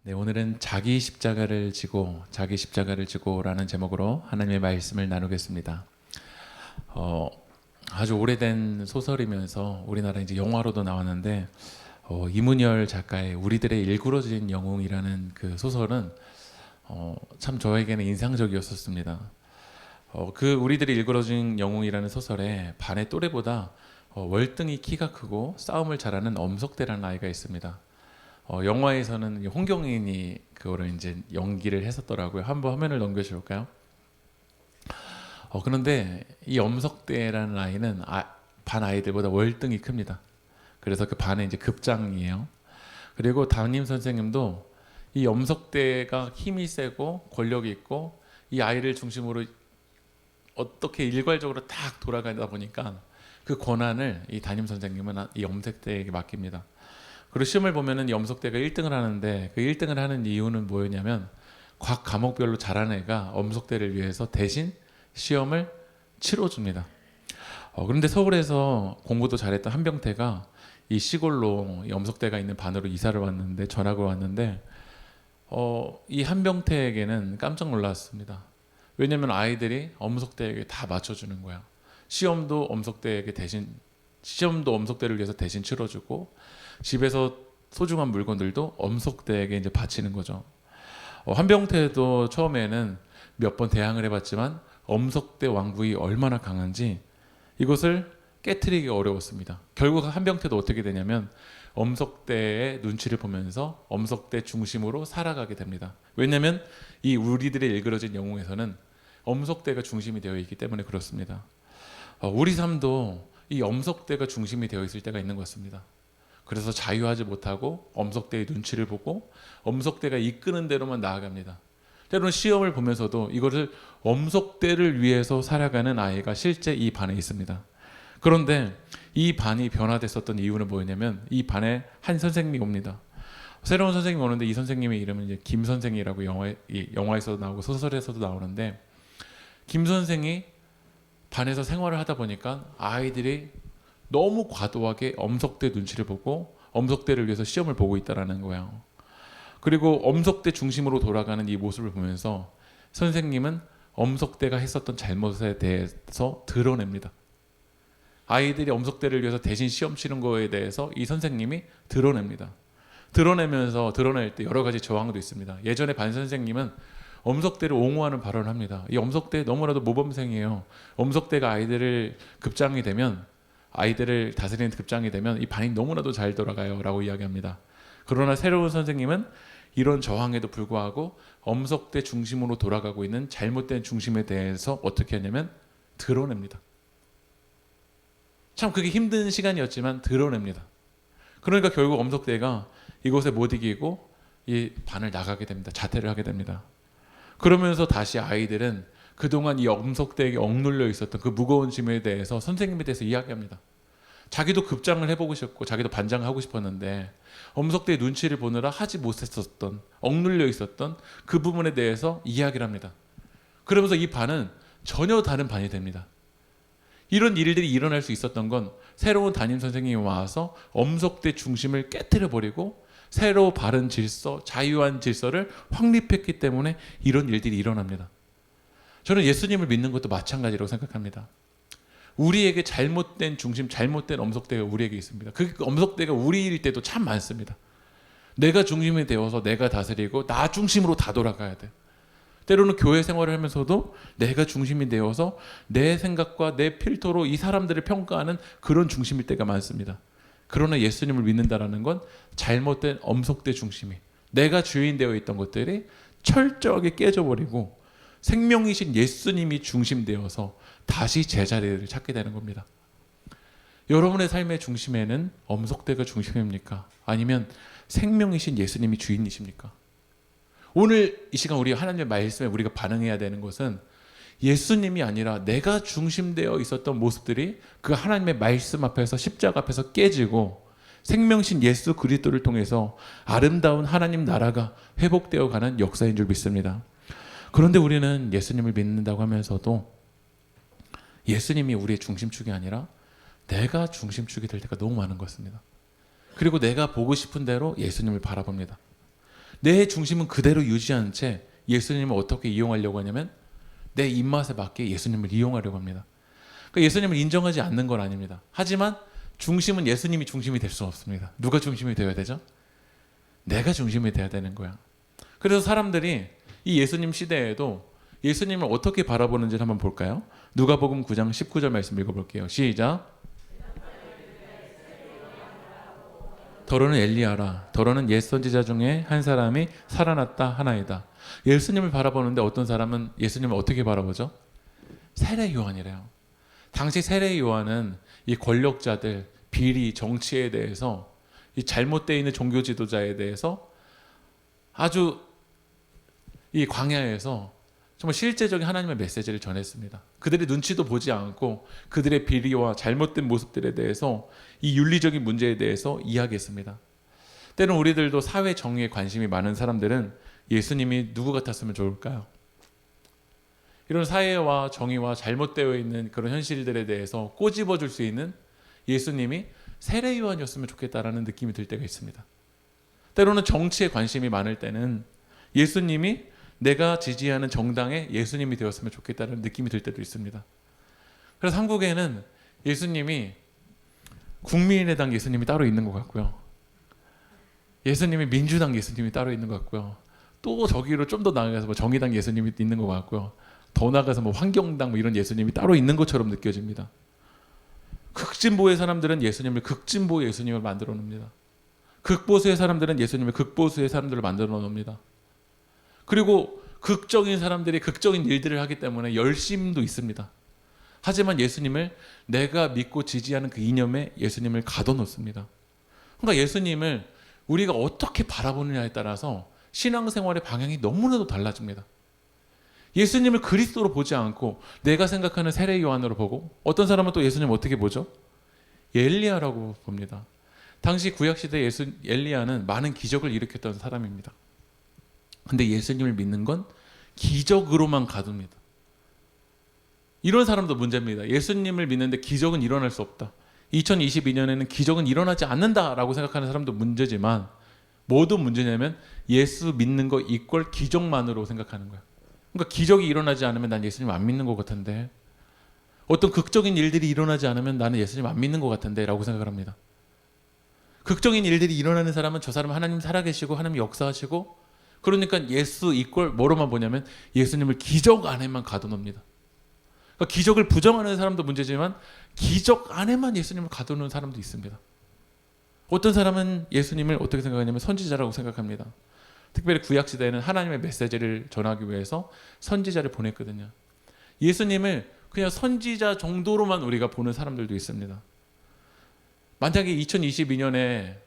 네, 오늘은 자기 십자가를 지고라는 제목으로 하나님의 말씀을 나누겠습니다. 아주 오래된 소설이면서 우리나라 이제 영화로도 나왔는데 이문열 작가의 우리들의 일그러진 영웅이라는 그 소설은 참 저에게는 인상적이었었습니다. 그 우리들의 일그러진 영웅이라는 소설에 반의 또래보다 월등히 키가 크고 싸움을 잘하는 엄석대라는 아이가 있습니다. 영화에서는 홍경인이 그거를 이제 연기를 했었더라고요. 한번 화면을 넘겨줄까요? 그런데 이 엄석대라는 아이는 반 아이들보다 월등히 큽니다. 그래서 그 반의 이제 급장이에요. 그리고 담임 선생님도 이 엄석대가 힘이 세고 권력이 있고 이 아이를 중심으로 어떻게 일괄적으로 딱 돌아가다 보니까 그 권한을 이 담임 선생님은 이 엄석대에게 맡깁니다. 그리고 시험을 보면은 이 엄석대가 1등을 하는데 그 1등을 하는 이유는 뭐였냐면 각 과목별로 잘하는 애가 엄석대를 위해서 대신 시험을 치러줍니다. 그런데 서울에서 공부도 잘했던 한병태가 이 시골로 이 엄석대가 있는 반으로 이사를 왔는데 전학을 왔는데 이 한병태에게는 깜짝 놀랐습니다. 왜냐면 아이들이 엄석대에게 다 맞춰주는 거야. 시험도 엄석대를 위해서 대신 치러주고 집에서 소중한 물건들도 엄석대에게 이제 바치는 거죠. 한병태도 처음에는 몇 번 대항을 해봤지만 엄석대 왕국이 얼마나 강한지 이것을 깨트리기가 어려웠습니다. 결국 한병태도 어떻게 되냐면 엄석대의 눈치를 보면서 엄석대 중심으로 살아가게 됩니다. 왜냐하면 이 우리들의 일그러진 영웅에서는 엄석대가 중심이 되어 있기 때문에 그렇습니다. 우리 삶도 이 엄석대가 중심이 되어 있을 때가 있는 것 같습니다. 그래서 자유하지 못하고 엄석대의 눈치를 보고 엄석대가 이끄는 대로만 나아갑니다. 때로는 시험을 보면서도 이것을 엄석대를 위해서 살아가는 아이가 실제 이 반에 있습니다. 그런데 이 반이 변화됐었던 이유는 뭐였냐면 이 반에 한 선생님이 옵니다. 새로운 선생님이 오는데 이 선생님의 이름은 이제 김 선생이라고 영화에서도 나오고 소설에서도 나오는데 김 선생이 반에서 생활을 하다 보니까 아이들이 너무 과도하게 엄석대 눈치를 보고 엄석대를 위해서 시험을 보고 있다는 거예요. 그리고 엄석대 중심으로 돌아가는 이 모습을 보면서 선생님은 엄석대가 했었던 잘못에 대해서 드러냅니다. 아이들이 엄석대를 위해서 대신 시험 치는 거에 대해서 이 선생님이 드러냅니다. 드러낼 때 여러 가지 저항도 있습니다. 예전에 반 선생님은 엄석대를 옹호하는 발언을 합니다. 이 엄석대 너무나도 모범생이에요. 엄석대가 아이들을 다스리는 급장이 되면 이 반이 너무나도 잘 돌아가요 라고 이야기합니다. 그러나 새로운 선생님은 이런 저항에도 불구하고 엄석대 중심으로 돌아가고 있는 잘못된 중심에 대해서 어떻게 하냐면 드러냅니다. 참 그게 힘든 시간이었지만 드러냅니다. 그러니까 결국 엄석대가 이곳에 못 이기고 이 반을 나가게 됩니다. 자퇴를 하게 됩니다. 그러면서 다시 아이들은 그동안 이 엄석대에게 억눌려 있었던 그 무거운 짐에 대해서 선생님에 대해서 이야기합니다. 자기도 급장을 해보고 싶고 자기도 반장을 하고 싶었는데 엄석대의 눈치를 보느라 하지 못했었던 억눌려 있었던 그 부분에 대해서 이야기를 합니다. 그러면서 이 반은 전혀 다른 반이 됩니다. 이런 일들이 일어날 수 있었던 건 새로운 담임 선생님이 와서 엄석대 중심을 깨트려 버리고 새로 바른 질서, 자유한 질서를 확립했기 때문에 이런 일들이 일어납니다. 저는 예수님을 믿는 것도 마찬가지라고 생각합니다. 우리에게 잘못된 중심, 잘못된 엄석대가 우리에게 있습니다. 그 엄석대가 우리일 때도 참 많습니다. 내가 중심이 되어서 내가 다스리고 나 중심으로 다 돌아가야 돼. 때로는 교회 생활을 하면서도 내가 중심이 되어서 내 생각과 내 필터로 이 사람들을 평가하는 그런 중심일 때가 많습니다. 그러나 예수님을 믿는다는 건 잘못된 엄석대 중심이 내가 주인 되어 있던 것들이 철저하게 깨져버리고 생명이신 예수님이 중심되어서 다시 제자리를 찾게 되는 겁니다. 여러분의 삶의 중심에는 엄석대가 중심입니까? 아니면 생명이신 예수님이 주인이십니까? 오늘 이 시간 우리 하나님의 말씀에 우리가 반응해야 되는 것은 예수님이 아니라 내가 중심되어 있었던 모습들이 그 하나님의 말씀 앞에서 십자가 앞에서 깨지고 생명신 예수 그리스도를 통해서 아름다운 하나님 나라가 회복되어 가는 역사인 줄 믿습니다. 그런데 우리는 예수님을 믿는다고 하면서도 예수님이 우리의 중심축이 아니라 내가 중심축이 될 때가 너무 많은 것 같습니다. 그리고 내가 보고 싶은 대로 예수님을 바라봅니다. 내 중심은 그대로 유지한 채 예수님을 어떻게 이용하려고 하냐면 내 입맛에 맞게 예수님을 이용하려고 합니다. 그러니까 예수님을 인정하지 않는 건 아닙니다. 하지만 중심은 예수님이 중심이 될 수는 없습니다. 누가 중심이 되어야 되죠? 내가 중심이 돼야 되는 거야. 그래서 사람들이 이 예수님 시대에도 예수님을 어떻게 바라보는지를 한번 볼까요? 누가복음 9장 19절 말씀 읽어볼게요. 시작. 더러는 엘리야라. 더러는 옛 선지자 중에 한 사람이 살아났다 하나이다. 예수님을 바라보는데 어떤 사람은 예수님을 어떻게 바라보죠? 세례 요한이래요. 당시 세례 요한은 이 권력자들, 비리, 정치에 대해서 이 잘못되어 있는 종교 지도자에 대해서 아주 이 광야에서 정말 실제적인 하나님의 메시지를 전했습니다. 그들의 눈치도 보지 않고 그들의 비리와 잘못된 모습들에 대해서 이 윤리적인 문제에 대해서 이야기했습니다. 때론 우리들도 사회 정의에 관심이 많은 사람들은 예수님이 누구 같았으면 좋을까요? 이런 사회와 정의와 잘못되어 있는 그런 현실들에 대해서 꼬집어 줄 수 있는 예수님이 세례 요한이었으면 좋겠다라는 느낌이 들 때가 있습니다. 때로는 정치에 관심이 많을 때는 예수님이 내가 지지하는 정당의 예수님이 되었으면 좋겠다는 느낌이 들 때도 있습니다. 그래서 한국에는 예수님이 국민의당 예수님이 따로 있는 것 같고요. 예수님이 민주당 예수님이 따로 있는 것 같고요. 또 저기로 좀 더 나아가서 뭐 정의당 예수님이 있는 것 같고요. 더 나아가서 뭐 환경당 뭐 이런 예수님이 따로 있는 것처럼 느껴집니다. 극진보의 사람들은 예수님을 극진보 예수님을 만들어 놓습니다. 극보수의 사람들은 예수님을 극보수의 사람들을 만들어 놓습니다. 그리고 극적인 사람들이 극적인 일들을 하기 때문에 열심도 있습니다. 하지만 예수님을 내가 믿고 지지하는 그 이념에 예수님을 가둬놓습니다. 그러니까 예수님을 우리가 어떻게 바라보느냐에 따라서 신앙생활의 방향이 너무나도 달라집니다. 예수님을 그리스도로 보지 않고 내가 생각하는 세례 요한으로 보고 어떤 사람은 또 예수님을 어떻게 보죠? 엘리야라고 봅니다. 당시 구약시대 엘리야는 많은 기적을 일으켰던 사람입니다. 근데 예수님을 믿는 건 기적으로만 가둡니다. 이런 사람도 문제입니다. 예수님을 믿는데 기적은 일어날 수 없다. 2022년에는 기적은 일어나지 않는다라고 생각하는 사람도 문제지만 뭐도 문제냐면 예수 믿는 거 이꼴 기적만으로 생각하는 거야. 그러니까 기적이 일어나지 않으면 난 예수님 안 믿는 것 같은데, 어떤 극적인 일들이 일어나지 않으면 나는 예수님 안 믿는 것 같은데 라고 생각을 합니다. 극적인 일들이 일어나는 사람은 저 사람은 하나님 살아계시고 하나님 역사하시고, 그러니까 예수 이꼴 뭐로만 보냐면 예수님을 기적 안에만 가둬놓습니다. 그러니까 기적을 부정하는 사람도 문제지만 기적 안에만 예수님을 가두는 사람도 있습니다. 어떤 사람은 예수님을 어떻게 생각하냐면 선지자라고 생각합니다. 특별히 구약시대에는 하나님의 메시지를 전하기 위해서 선지자를 보냈거든요. 예수님을 그냥 선지자 정도로만 우리가 보는 사람들도 있습니다. 만약에 2022년에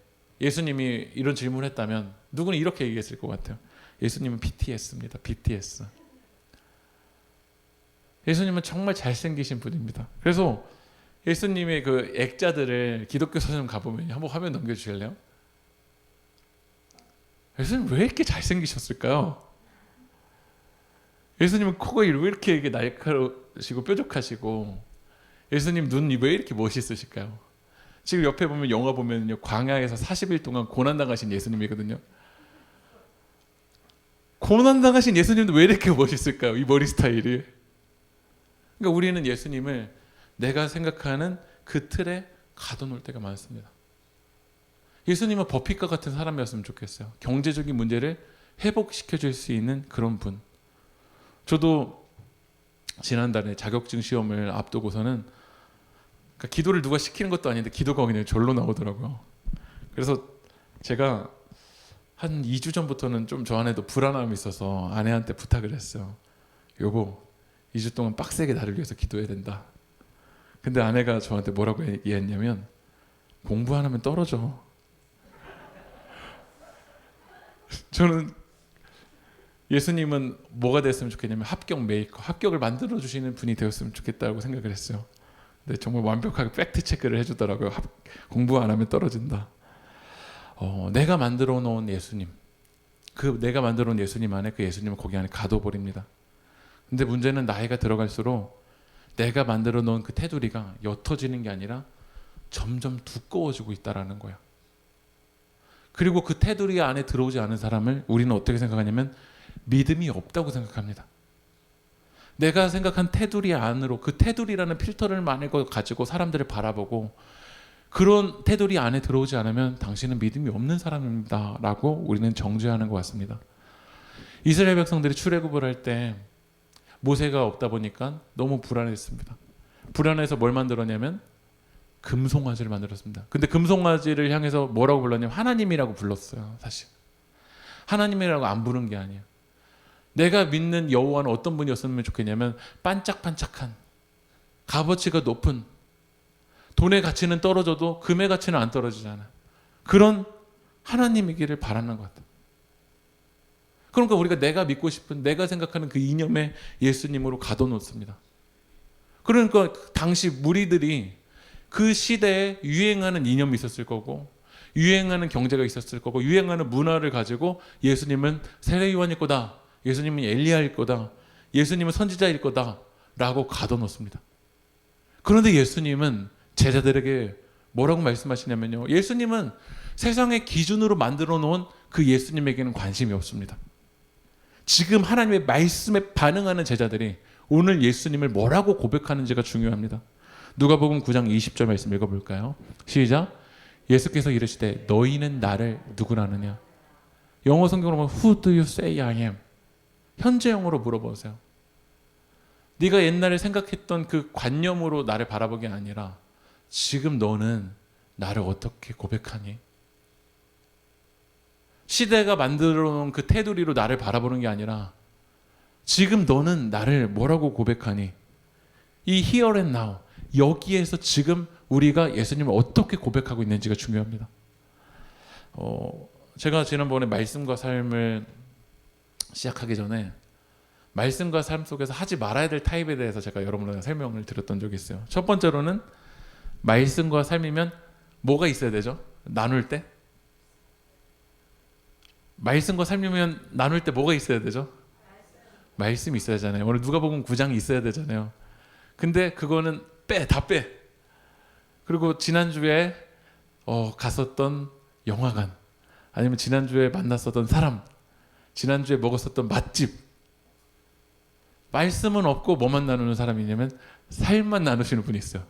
예수님이 이런 질문을 했다면 누구는 이렇게 얘기했을 것 같아요. 예수님은 BTS입니다. BTS. 예수님은 정말 잘생기신 분입니다. 그래서 예수님의 그 액자들을 기독교 서점 가보면 한번 화면 넘겨주실래요? 예수님 왜 이렇게 잘생기셨을까요? 예수님은 코가 왜 이렇게 날카로우시고 뾰족하시고, 예수님 눈이 왜 이렇게 멋있으실까요? 지금 옆에 보면 영화 보면요, 광야에서 40일 동안 고난당하신 예수님이거든요. 고난당하신 예수님도 왜 이렇게 멋있을까요? 이 머리 스타일이. 그러니까 우리는 예수님을 내가 생각하는 그 틀에 가둬놓을 때가 많습니다. 예수님은 버핏과 같은 사람이었으면 좋겠어요. 경제적인 문제를 회복시켜줄 수 있는 그런 분. 저도 지난달에 자격증 시험을 앞두고서는, 그러니까 기도를 누가 시키는 것도 아닌데 기도가 그냥 절로 나오더라고요. 그래서 제가 한 2주 전부터는 좀 저 안에도 불안함이 있어서 아내한테 부탁을 했어요. 여보, 2주 동안 빡세게 나를 위해서 기도해야 된다. 근데 아내가 저한테 뭐라고 얘기했냐면, 공부 안 하면 떨어져. 저는 예수님은 뭐가 됐으면 좋겠냐면 합격 메이커, 합격을 만들어 주시는 분이 되었으면 좋겠다고 생각을 했어요. 근데 정말 완벽하게 팩트 체크를 해주더라고요. 공부 안 하면 떨어진다. 내가 만들어 놓은 예수님, 그 내가 만들어 놓은 예수님 안에 그 예수님을 거기 안에 가둬버립니다. 근데 문제는 나이가 들어갈수록 내가 만들어 놓은 그 테두리가 옅어지는 게 아니라 점점 두꺼워지고 있다라는 거야. 그리고 그 테두리 안에 들어오지 않은 사람을 우리는 어떻게 생각하냐면 믿음이 없다고 생각합니다. 내가 생각한 테두리 안으로, 그 테두리라는 필터를 만들 거 가지고 사람들을 바라보고 그런 테두리 안에 들어오지 않으면 당신은 믿음이 없는 사람입니다 라고 우리는 정죄하는 것 같습니다. 이스라엘 백성들이 출애굽을 할 때 모세가 없다 보니까 너무 불안했습니다. 불안해서 뭘 만들었냐면 금송아지를 만들었습니다. 근데 금송아지를 향해서 뭐라고 불렀냐면 하나님이라고 불렀어요. 사실 하나님이라고 안 부른 게 아니에요. 내가 믿는 여호와는 어떤 분이었으면 좋겠냐면 반짝반짝한, 값어치가 높은, 돈의 가치는 떨어져도 금의 가치는 안 떨어지잖아요. 그런 하나님이기를 바라는 것 같아요. 그러니까 우리가 내가 믿고 싶은, 내가 생각하는 그 이념에 예수님으로 가둬놓습니다. 그러니까 당시 무리들이 그 시대에 유행하는 이념이 있었을 거고, 유행하는 경제가 있었을 거고, 유행하는 문화를 가지고 예수님은 세례 요한일 거다, 예수님은 엘리야일 거다, 예수님은 선지자일 거다 라고 가둬놓습니다. 그런데 예수님은 제자들에게 뭐라고 말씀하시냐면요, 예수님은 세상의 기준으로 만들어 놓은 그 예수님에게는 관심이 없습니다. 지금 하나님의 말씀에 반응하는 제자들이 오늘 예수님을 뭐라고 고백하는지가 중요합니다. 누가복음 9장 20절 말씀 읽어볼까요? 시작. 예수께서 이르시되 너희는 나를 누구라느냐. 영어 성경으로 보면 Who do you say I am? 현재형으로 물어보세요. 네가 옛날에 생각했던 그 관념으로 나를 바라보기 아니라 지금 너는 나를 어떻게 고백하니? 시대가 만들어 놓은 그 테두리로 나를 바라보는 게 아니라 지금 너는 나를 뭐라고 고백하니? 이 here and now, 여기에서 지금 우리가 예수님을 어떻게 고백하고 있는지가 중요합니다. 제가 지난번에 말씀과 삶을 시작하기 전에 말씀과 삶 속에서 하지 말아야 될 타입에 대해서 제가 여러분들에게 설명을 드렸던 적이 있어요. 첫 번째로는 말씀과 삶이면 뭐가 있어야 되죠? 나눌 때? 말씀과 삶이면 나눌 때 뭐가 있어야 되죠? 말씀이 있어야 하잖아요. 오늘 누가복음 9장이 있어야 되잖아요. 근데 그거는 다 빼. 그리고 지난주에 갔었던 영화관, 아니면 지난주에 만났었던 사람, 지난주에 먹었었던 맛집, 말씀은 없고 뭐만 나누는 사람이냐면 삶만 나누시는 분이 있어요.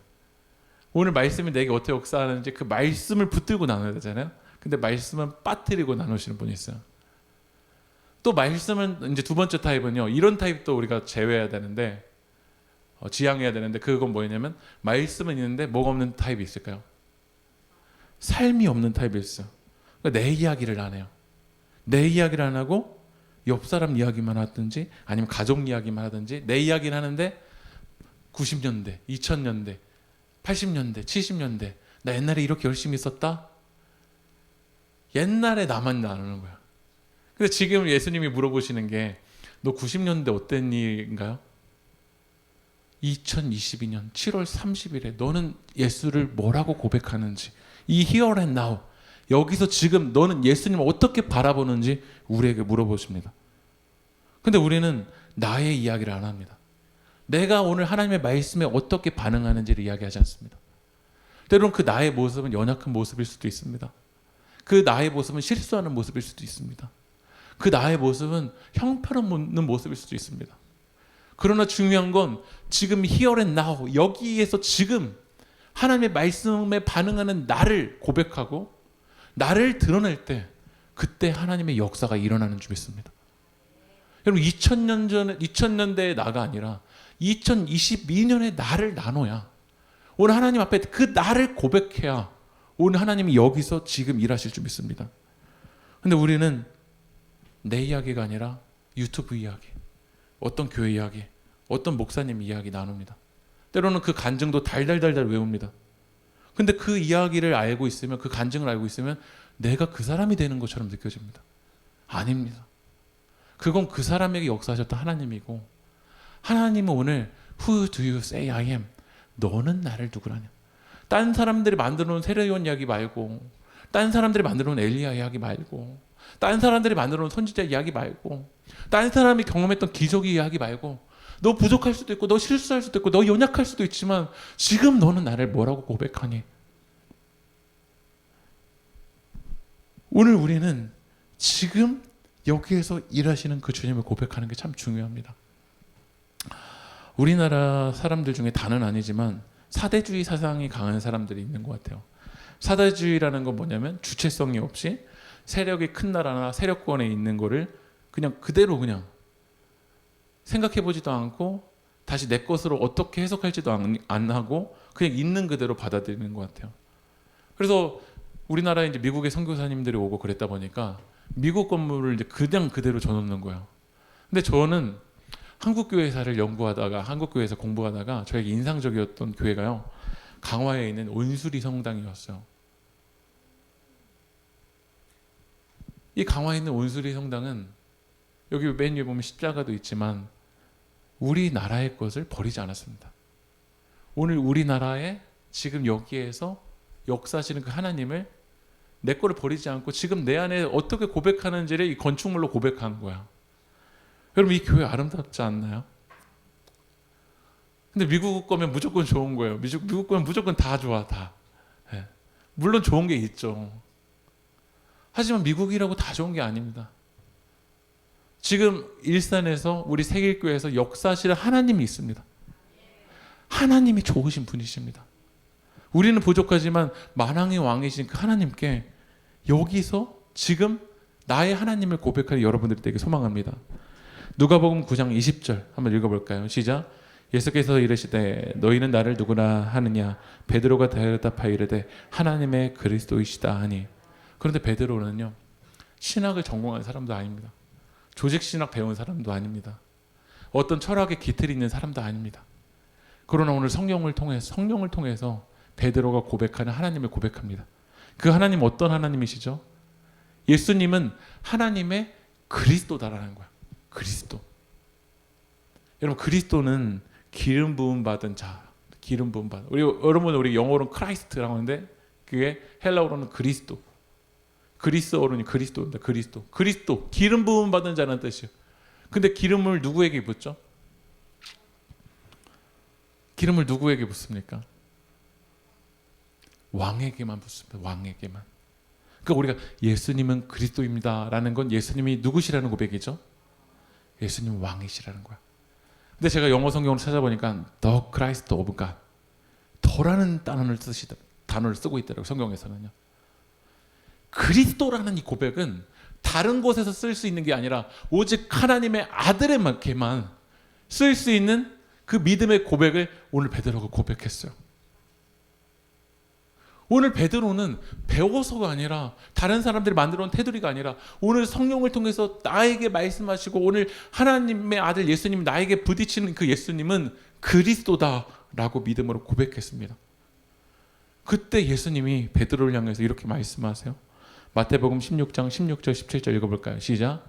오늘 말씀이 내게 어떻게 역사하는지 그 말씀을 붙들고 나눠야 되잖아요. 근데 말씀은 빠뜨리고 나누시는 분이 있어요. 또 말씀은 이제 두 번째 타입은요, 이런 타입도 우리가 제외해야 되는데, 지양해야 되는데, 그건 뭐냐면 말씀은 있는데 뭐가 없는 타입이 있을까요? 삶이 없는 타입이 있어요. 그러니까 내 이야기를 안 해요. 내 이야기를 안 하고 옆 사람 이야기만 하든지 아니면 가족 이야기만 하든지, 내 이야기를 하는데 90년대, 2000년대, 80년대, 70년대 나 옛날에 이렇게 열심히 있었다? 옛날에 나만 나누는 거야. 근데 지금 예수님이 물어보시는 게 너 90년대 어땠니인가요? 2022년 7월 30일에 너는 예수를 뭐라고 고백하는지, 이 here and now, 여기서 지금 너는 예수님을 어떻게 바라보는지 우리에게 물어보십니다. 근데 우리는 나의 이야기를 안 합니다. 내가 오늘 하나님의 말씀에 어떻게 반응하는지를 이야기하지 않습니다. 때로는 그 나의 모습은 연약한 모습일 수도 있습니다. 그 나의 모습은 실수하는 모습일 수도 있습니다. 그 나의 모습은 형편없는 모습일 수도 있습니다. 그러나 중요한 건 지금 here and now, 여기에서 지금 하나님의 말씀에 반응하는 나를 고백하고 나를 드러낼 때, 그때 하나님의 역사가 일어나는 줄 믿습니다. 여러분, 2000년대의 나가 아니라 2022년의 나를 나눠야, 오늘 하나님 앞에 그 나를 고백해야 오늘 하나님이 여기서 지금 일하실 줄 믿습니다. 근데 우리는 내 이야기가 아니라 유튜브 이야기, 어떤 교회 이야기, 어떤 목사님 이야기 나눕니다. 때로는 그 간증도 달달달달 외웁니다. 근데 그 이야기를 알고 있으면, 그 간증을 알고 있으면 내가 그 사람이 되는 것처럼 느껴집니다. 아닙니다. 그건 그 사람에게 역사하셨던 하나님이고, 하나님은 오늘 Who do you say I am? 너는 나를 누구라냐? 딴 사람들이 만들어 놓은 세례요한 이야기 말고, 딴 사람들이 만들어 놓은 엘리야 이야기 말고, 딴 사람들이 만들어 놓은 선지자 이야기 말고, 딴 사람이 경험했던 기적 이야기 말고, 너 부족할 수도 있고, 너 실수할 수도 있고, 너 연약할 수도 있지만 지금 너는 나를 뭐라고 고백하니? 오늘 우리는 지금 여기에서 일하시는 그 주님을 고백하는 게 참 중요합니다. 우리나라 사람들 중에 다는 아니지만 사대주의 사상이 강한 사람들이 있는 것 같아요. 사대주의라는 건 뭐냐면 주체성이 없이 세력이 큰 나라나 세력권에 있는 거를 그냥 그대로 그냥 생각해보지도 않고 다시 내 것으로 어떻게 해석할지도 안 하고 그냥 있는 그대로 받아들이는 것 같아요. 그래서 우리나라에 이제 미국의 선교사님들이 오고 그랬다 보니까 미국 건물을 이제 그냥 그대로 줘놓는 거예요. 근데 저는 한국 교회사를 연구하다가 한국 교회에서 공부하다가 저에게 인상적이었던 교회가요, 강화에 있는 온수리 성당이었어요. 이 강화에 있는 온수리 성당은 여기 맨 위에 보면 십자가도 있지만 우리나라의 것을 버리지 않았습니다. 오늘 우리나라에 지금 여기에서 역사하시는 그 하나님을 내 거를 버리지 않고 지금 내 안에 어떻게 고백하는지를 이 건축물로 고백한 거야. 여러분, 이 교회 아름답지 않나요? 근데 미국 거면 무조건 좋은 거예요. 미국 거면 무조건 다 좋아, 다. 네. 물론 좋은 게 있죠. 하지만 미국이라고 다 좋은 게 아닙니다. 지금 일산에서 우리 세길교회에서 역사하시는 하나님이 있습니다. 하나님이 좋으신 분이십니다. 우리는 부족하지만 만왕의 왕이신 그 하나님께 여기서 지금 나의 하나님을 고백하는 여러분들이 되게 소망합니다. 누가복음 9장 20절 한번 읽어볼까요? 시작. 예수께서 이르시되 너희는 나를 누구라 하느냐? 베드로가 대답하여 이르되 하나님의 그리스도이시다 하니. 그런데 베드로는요, 신학을 전공한 사람도 아닙니다. 조직신학 배운 사람도 아닙니다. 어떤 철학의 기틀이 있는 사람도 아닙니다. 그러나 오늘 성령을 통해서 베드로가 고백하는 하나님을 고백합니다. 그 하나님 어떤 하나님이시죠? 예수님은 하나님의 그리스도다라는 거야. 그리스도. 여러분, 그리스도는 기름 부음 받은 자, 기름 부음 받은. 우리 영어로는 크라이스트라고 하는데 그게 헬라어로는 그리스도. 그리스어로는 그리스도입니다. 그리스도. 기름 부음 받은 자라는 뜻이에요. 근데 기름을 누구에게 붓죠? 기름을 누구에게 붓습니까? 왕에게만 붓습니다. 왕에게만. 그러니까 우리가 예수님은 그리스도입니다라는 건 예수님이 누구시라는 고백이죠? 예수님은 왕이시라는 거야. 근데 제가 영어 성경을 찾아보니까 The Christ of God, 더라는 단어를 쓰고 있더라고요. 성경에서는요. 그리스도라는 이 고백은 다른 곳에서 쓸 수 있는 게 아니라 오직 하나님의 아들에게만 쓸 수 있는 그 믿음의 고백을 오늘 베드로가 고백했어요. 오늘 베드로는 배워서가 아니라 다른 사람들이 만들어 온 테두리가 아니라 오늘 성령을 통해서 나에게 말씀하시고 오늘 하나님의 아들 예수님이 나에게 부딪히는 그 예수님은 그리스도다라고 믿음으로 고백했습니다. 그때 예수님이 베드로를 향해서 이렇게 말씀하세요. 마태복음 16장 16절 17절 읽어볼까요? 시작.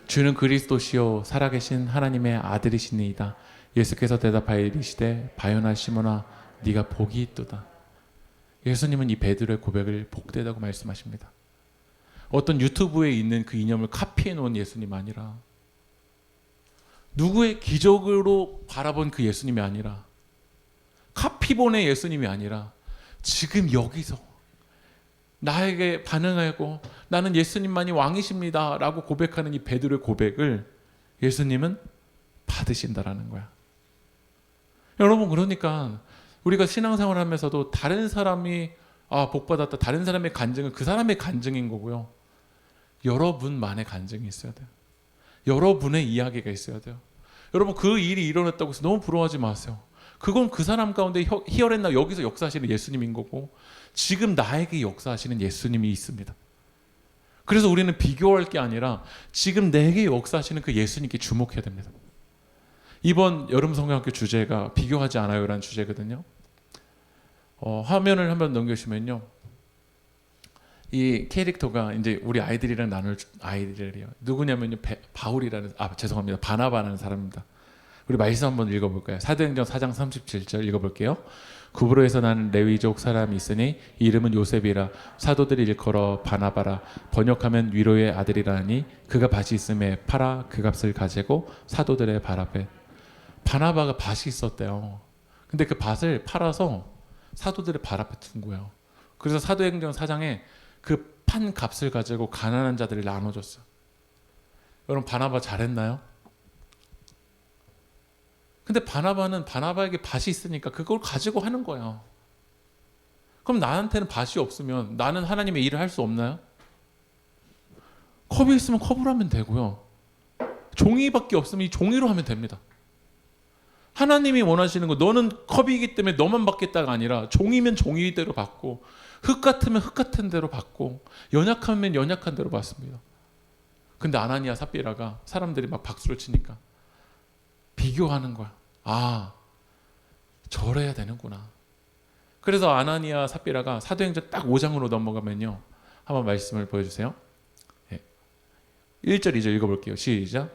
주는 그리스도시요 살아계신 하나님의 아들이시니이다. 예수께서 대답하여 이르시되 바요나 시몬아 네가 복이 있도다. 예수님은 이 베드로의 고백을 복되다고 말씀하십니다. 어떤 유튜브에 있는 그 이념을 카피해 놓은 예수님 아니라, 누구의 기적으로 바라본 그 예수님이 아니라, 카피본의 예수님이 아니라 지금 여기서 나에게 반응하고 나는 예수님만이 왕이십니다 라고 고백하는 이 베드로의 고백을 예수님은 받으신다라는 거야. 여러분, 그러니까 우리가 신앙생활 하면서도 다른 사람이 복받았다, 다른 사람의 간증은 그 사람의 간증인 거고요. 여러분만의 간증이 있어야 돼요. 여러분의 이야기가 있어야 돼요. 여러분, 그 일이 일어났다고 해서 너무 부러워하지 마세요. 그건 그 사람 가운데 히어앤나 여기서 역사하시는 예수님인 거고 지금 나에게 역사하시는 예수님이 있습니다. 그래서 우리는 비교할 게 아니라 지금 내게 역사하시는 그 예수님께 주목해야 됩니다. 이번 여름 성경학교 주제가 비교하지 않아요 라는 주제거든요. 화면을 한번 넘겨주시면요, 이 캐릭터가 이제 우리 아이들이랑 나눌 아이들이에요. 누구냐면요, 바나바라는 사람입니다. 우리 말씀 한번 읽어볼까요? 사도행전 4장 37절 읽어볼게요. 구브로에서 난 레위족 사람이 있으니 이름은 요셉이라 사도들이 일컬어 바나바라 번역하면 위로의 아들이라니 그가 밭이 있음에 팔아 그 값을 가지고 사도들의 발 앞에. 바나바가 밭이 있었대요. 근데 그 밭을 팔아서 사도들의 발 앞에 둔 거예요. 그래서 사도행전 4장에 그 판 값을 가지고 가난한 자들을 나눠줬어. 여러분 바나바 잘했나요? 근데 바나바는 바나바에게 밭이 있으니까 그걸 가지고 하는 거야. 그럼 나한테는 밭이 없으면 나는 하나님의 일을 할 수 없나요? 컵이 있으면 컵으로 하면 되고요. 종이밖에 없으면 이 종이로 하면 됩니다. 하나님이 원하시는 거 너는 컵이기 때문에 너만 받겠다가 아니라 종이면 종이대로 받고 흙 같으면 흙 같은 대로 받고 연약하면 연약한 대로 받습니다. 근데 아나니아 삽비라가 사람들이 막 박수를 치니까 비교하는 거야. 아, 저래야 되는구나. 그래서 아나니아 삽비라가 사도행전 딱 5장으로 넘어가면요. 한번 말씀을 보여주세요. 1절 2절 읽어볼게요. 시작.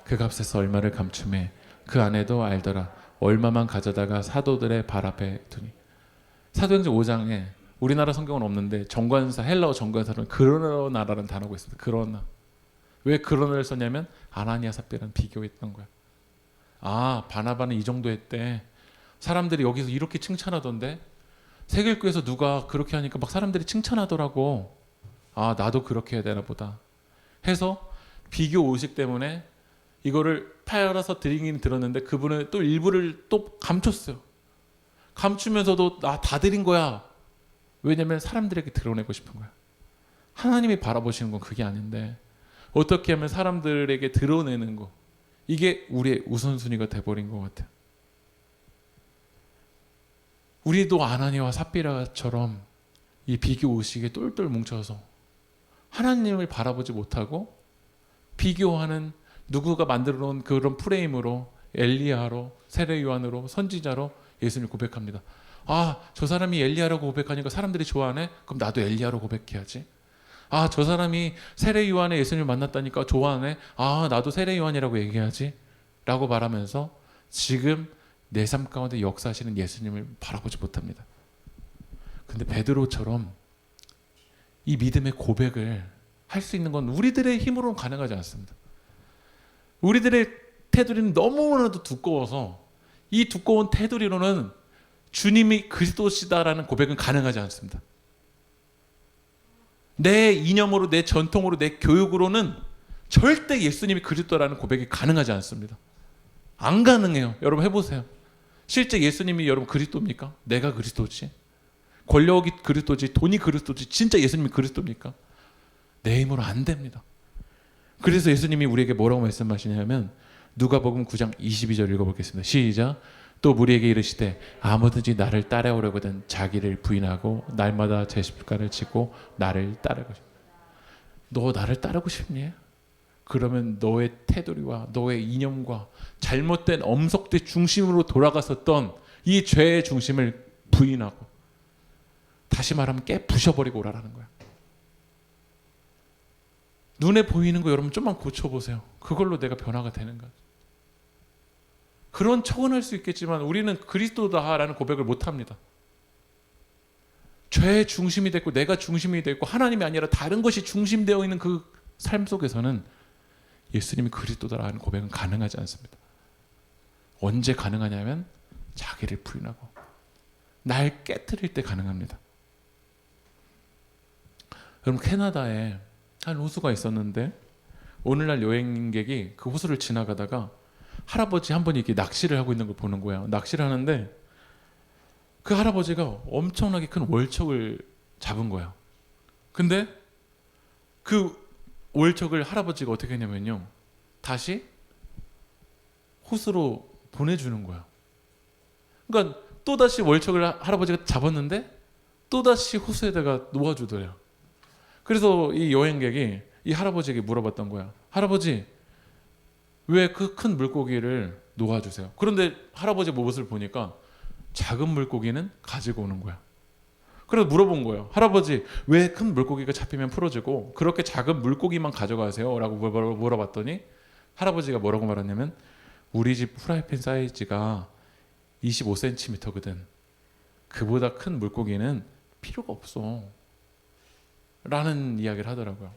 그 값에서 얼마를 감춤해 그 아내도 알더라. 얼마만 가져다가 사도들의 발 앞에 두니. 사도행전 5장에 우리나라 성경은 없는데 정관사 헬라어 정관사로는 그러나라는 단어가 있습니다. 그러나. 왜 그러나를 썼냐면 아나니아 삽비라는 비교했던 거야. 아, 바나바는 이 정도 했대. 사람들이 여기서 이렇게 칭찬하던데 세길교에서 누가 그렇게 하니까 막 사람들이 칭찬하더라고. 아, 나도 그렇게 해야 되나 보다 해서 비교 의식 때문에 이거를 팔아서 드리긴 들었는데 그분은 또 일부를 또 감췄어요. 감추면서도 나 다 드린 거야. 왜냐면 사람들에게 드러내고 싶은 거야. 하나님이 바라보시는 건 그게 아닌데 어떻게 하면 사람들에게 드러내는 거, 이게 우리의 우선순위가 돼버린 것 같아요. 우리도 아나니아와 삽비라처럼 이 비교 의식에 똘똘 뭉쳐서 하나님을 바라보지 못하고 비교하는, 누구가 만들어 놓은 그런 프레임으로 엘리야로, 세례 요한으로, 선지자로 예수님을 고백합니다. 아, 저 사람이 엘리야라고 고백하니까 사람들이 좋아하네? 그럼 나도 엘리야로 고백해야지. 아, 저 사람이 세례 요한의 예수님을 만났다니까 좋아하네? 아, 나도 세례 요한이라고 얘기해야지 라고 말하면서 지금 내 삶 가운데 역사하시는 예수님을 바라보지 못합니다. 근데 베드로처럼 이 믿음의 고백을 할 수 있는 건 우리들의 힘으로는 가능하지 않습니다. 우리들의 테두리는 너무나도 두꺼워서 이 두꺼운 테두리로는 주님이 그리스도시다라는 고백은 가능하지 않습니다. 내 이념으로, 내 전통으로, 내 교육으로는 절대 예수님이 그리스도라는 고백이 가능하지 않습니다. 안 가능해요. 여러분 해보세요. 실제 예수님이 여러분 그리스도입니까? 내가 그리스도지? 권력이 그리스도지? 돈이 그리스도지? 진짜 예수님이 그리스도입니까? 내 힘으로 안 됩니다. 그래서 예수님이 우리에게 뭐라고 말씀하시냐면 누가복음 9장 22절 읽어보겠습니다. 시작. 또 우리에게 이르시되 아무든지 나를 따라오려거든 자기를 부인하고 날마다 제 십자가를 지고 나를 따르고 싶다. 너 나를 따르고 싶니? 그러면 너의 테두리와 너의 이념과 잘못된 엄석대 중심으로 돌아갔었던 이 죄의 중심을 부인하고, 다시 말하면 깨 부셔버리고 오라라는 거야. 눈에 보이는 거 여러분 좀만 고쳐보세요. 그걸로 내가 변화가 되는 거야. 그런 척은 할 수 있겠지만 우리는 그리스도다라는 고백을 못합니다. 죄의 중심이 됐고 내가 중심이 됐고 하나님이 아니라 다른 것이 중심되어 있는 그 삶 속에서는 예수님이 그리스도다라는 고백은 가능하지 않습니다. 언제 가능하냐면 자기를 부인하고 날 깨트릴 때 가능합니다. 여러분 캐나다에 한 호수가 있었는데 오늘날 여행객이 그 호수를 지나가다가 할아버지 한 분이 이렇게 낚시를 하고 있는 걸 보는 거예요. 낚시를 하는데 그 할아버지가 엄청나게 큰 월척을 잡은 거예요. 근데 그 월척을 할아버지가 어떻게 했냐면요, 다시 호수로 보내주는 거예요. 그러니까 또다시 월척을 할아버지가 잡았는데 또다시 호수에다가 놓아주더래요. 그래서 이 여행객이 이 할아버지에게 물어봤던 거야. 할아버지, 왜 그 큰 물고기를 놓아주세요? 그런데 할아버지 모습을 보니까 작은 물고기는 가지고 오는 거야. 그래서 물어본 거예요. 할아버지, 왜 큰 물고기가 잡히면 풀어주고 그렇게 작은 물고기만 가져가세요? 라고 물어봤더니 할아버지가 뭐라고 말하냐면 우리 집 프라이팬 사이즈가 25cm거든. 그보다 큰 물고기는 필요가 없어. 라는 이야기를 하더라고요.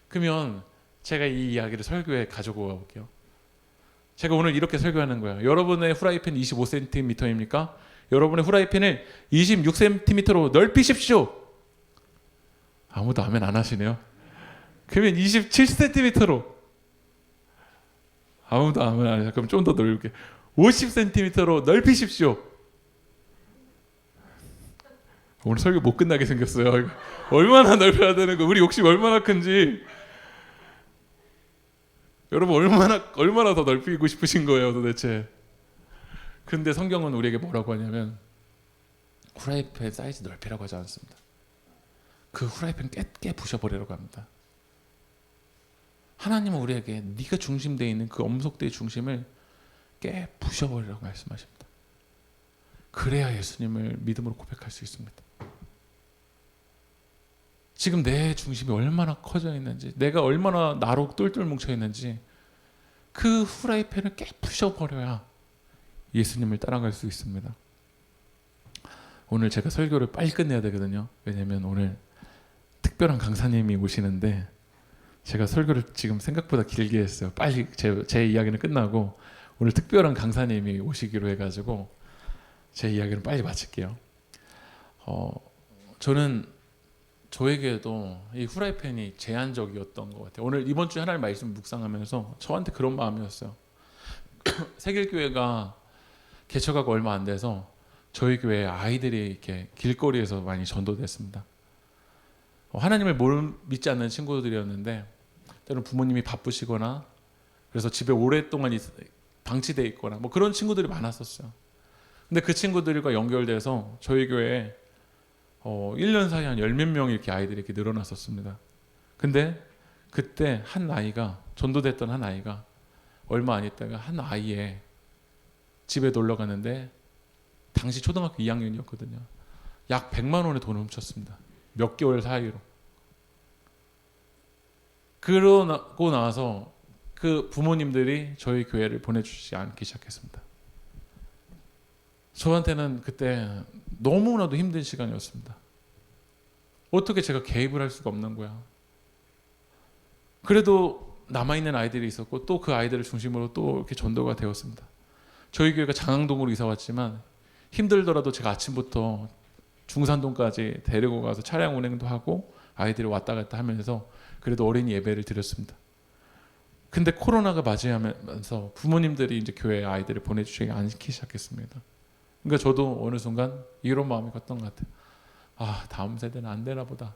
그러면 제가 이 이야기를 설교에 가지고 와볼게요. 제가 오늘 이렇게 설교하는 거예요. 여러분의 후라이팬 25cm입니까? 여러분의 후라이팬을 26cm로 넓히십시오. 아무도 아멘 안 하시네요. 그러면 27cm로. 아무도 아멘 안 하시네요. 그럼 좀 더 넓게 50cm로 넓히십시오. 오늘 설교 못 끝나게 생겼어요. 얼마나 넓혀야 되는 거, 우리 욕심 얼마나 큰지. 여러분 얼마나 더 넓히고 싶으신 거예요 도대체. 근데 성경은 우리에게 뭐라고 하냐면 후라이팬 사이즈 넓히라고 하지 않습니다. 그 후라이팬 깨 부셔버리라고 합니다. 하나님은 우리에게 네가 중심되어 있는 그 엄석대의 중심을 깨 부셔버리라고 말씀하십니다. 그래야 예수님을 믿음으로 고백할 수 있습니다. 지금 내 중심이 얼마나 커져 있는지, 내가 얼마나 나로 똘똘 뭉쳐 있는지 그 후라이팬을 깨 부셔버려야 예수님을 따라갈 수 있습니다. 오늘 제가 설교를 빨리 끝내야 되거든요. 왜냐하면 오늘 특별한 강사님이 오시는데 제가 설교를 지금 생각보다 길게 했어요. 빨리 제 이야기는 끝나고 오늘 특별한 강사님이 오시기로 해가지고 제 이야기를 빨리 마칠게요. 저는 저에게도 이 후라이팬이 제한적이었던 것 같아요. 오늘 이번 주에 하나님 말씀 묵상하면서 저한테 그런 마음이었어요. 세길교회가 개척하고 얼마 안 돼서 저희 교회 아이들이 이렇게 길거리에서 많이 전도됐습니다. 하나님을 믿지 않는 친구들이었는데 때로는 부모님이 바쁘시거나 그래서 집에 오랫동안 방치돼 있거나 뭐 그런 친구들이 많았었어요. 근데 그 친구들과 연결돼서 저희 교회에 1년 사이에 한 10몇 명 이렇게 아이들이 이렇게 늘어났었습니다. 근데 그때 한 아이가, 전도됐던 한 아이가 얼마 안 있다가 한 아이의 집에 놀러 갔는데 당시 초등학교 2학년이었거든요. 약 100만 원의 돈을 훔쳤습니다. 몇 개월 사이로. 그러고 나서 그 부모님들이 저희 교회를 보내주지 않기 시작했습니다. 저한테는 그때 너무나도 힘든 시간이었습니다. 어떻게 제가 개입을 할 수가 없는 거야. 그래도 남아있는 아이들이 있었고 또 그 아이들을 중심으로 또 이렇게 전도가 되었습니다. 저희 교회가 장항동으로 이사 왔지만 힘들더라도 제가 아침부터 중산동까지 데리고 가서 차량 운행도 하고 아이들이 왔다 갔다 하면서 그래도 어린이 예배를 드렸습니다. 근데 코로나가 맞이하면서 부모님들이 이제 교회에 아이들을 보내주시지 않기 시작했습니다. 그러니까 저도 어느 순간 이런 마음이 컸던 것 같아요. 아, 다음 세대는 안 되나 보다.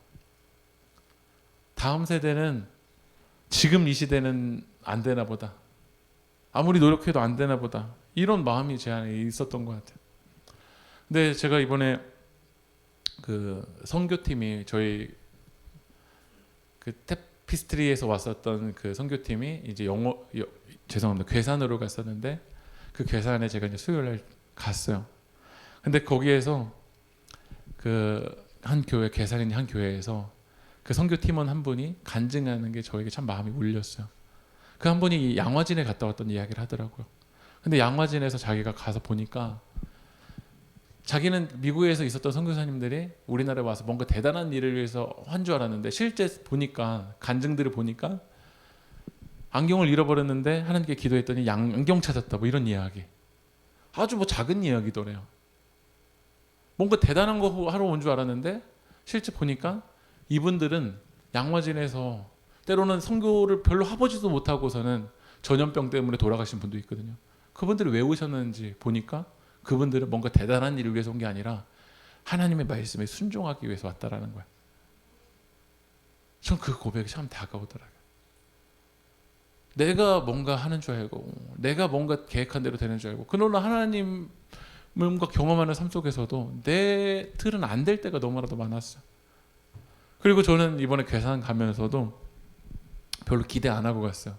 다음 세대는 지금 이 시대는 안 되나 보다. 아무리 노력해도 안 되나 보다. 이런 마음이 제 안에 있었던 것 같아요. 근데 제가 이번에 그 선교팀이 저희 그 테피스트리에서 왔었던 그 선교팀이 이제 죄송합니다. 괴산으로 갔었는데 그 괴산에 제가 이제 수요일날 갔어요. 근데 거기에서 그 한 교회, 괴산인 한 교회에서 그 선교팀원 한 분이 간증하는 게 저에게 참 마음이 울렸어요. 그 한 분이 양화진에 갔다 왔던 이야기를 하더라고요. 근데 양화진에서 자기가 가서 보니까 자기는 미국에서 있었던 선교사님들이 우리나라에 와서 뭔가 대단한 일을 위해서 한 줄 알았는데 실제 보니까 간증들을 보니까 안경을 잃어버렸는데 하나님께 기도했더니 안경 찾았다 뭐 이런 이야기. 아주 뭐 작은 이야기더래요. 뭔가 대단한 거 하러 온 줄 알았는데 실제 보니까 이분들은 양화진에서 때로는 선교를 별로 해보지도 못하고서는 전염병 때문에 돌아가신 분도 있거든요. 그분들이 왜 오셨는지 보니까 그분들은 뭔가 대단한 일을 위해서 온 게 아니라 하나님의 말씀에 순종하기 위해서 왔다라는 거예요. 전 그 고백이 참 다가오더라고요. 내가 뭔가 하는 줄 알고 내가 뭔가 계획한 대로 되는 줄 알고 그러나 하나님과 경험하는 삶 속에서도 내 틀은 안 될 때가 너무나도 많았어요. 그리고 저는 이번에 괴산 가면서도 별로 기대 안 하고 갔어요.